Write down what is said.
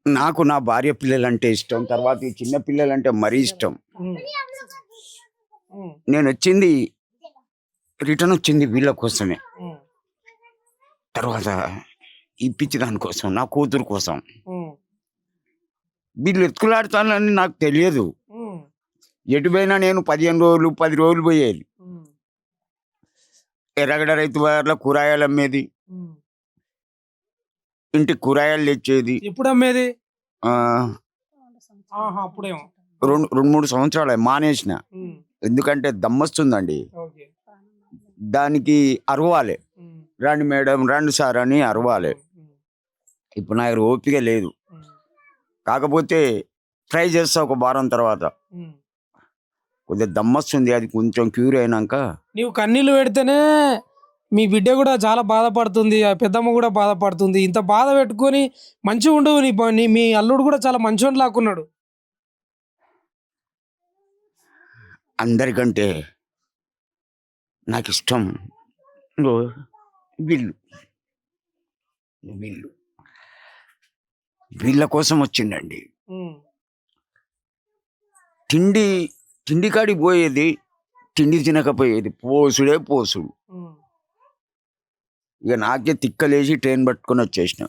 నాకు నా భార్య పిల్లలంటే ఇష్టం. తర్వాత ఈ చిన్న పిల్లలంటే మరీ ఇష్టం. ఉమ్, ఉమ్, నేను వచ్చింది రిటర్న్ వచ్చింది వీళ్ళ కోసమే. ఉమ్, తర్వాత ఈ పిచ్చి దాని కోసం, నా కూతురు కోసం. ఉమ్, వీళ్ళు ఎత్తుకులాడుతానని నాకు తెలియదు. ఉమ్, ఎటు పోయినా నేను 15 రోజులు 10 రోజులు పోయేది. ఉమ్, ఎర్రగడ్డ రైతు బజార్లో కూరగాయలు అమ్మేది, ఉమ్. ఇంటికి కూరగాయలు తెచ్చేది. ఎప్పుడు అమ్మేది? ఆ, ఆహా, అప్పుడేమో. 2-3 సంవత్సరాలు మానేసిన. ఉమ్, ఎందుకంటే దమ్మొస్తుందండి. ఓకే. దానికి అరవాలి, ఉమ్, రండి మేడం రండి సార్ అని అరవాలి. ఉమ్, ఇప్పుడు నా దగ్గర ఓపిక లేదు. ఉమ్, కాకపోతే ట్రై చేస్తా ఒక వారం తర్వాత. ఉమ్. కొద్దిగా దమ్మొస్తుంది, అది కొంచెం క్యూర్ అయినాక. నీవు కన్నీళ్ళు పెడితేనే మీ బిడ్డ కూడా చాలా బాధపడుతుంది, ఆ పెద్దమ్మ కూడా బాధపడుతుంది. ఇంత బాధ పెట్టుకొని మంచిగా ఉండు. మీ అల్లుడు కూడా చాలా మంచివాడు లాక్కున్నాడు. అందరికంటే నాకు ఇష్టం ఇంగో వీళ్ళు వీళ్ళు వీళ్ళ కోసం వచ్చిండండి. ఉమ్, తిండి కాడికి పోయేది, తిండి తినకపోయేది, పోసుడే పోసుడు. ఉమ్, ఇక నాకే తిక్కలేసి ట్రైన్ పట్టుకొని వచ్చేసిన.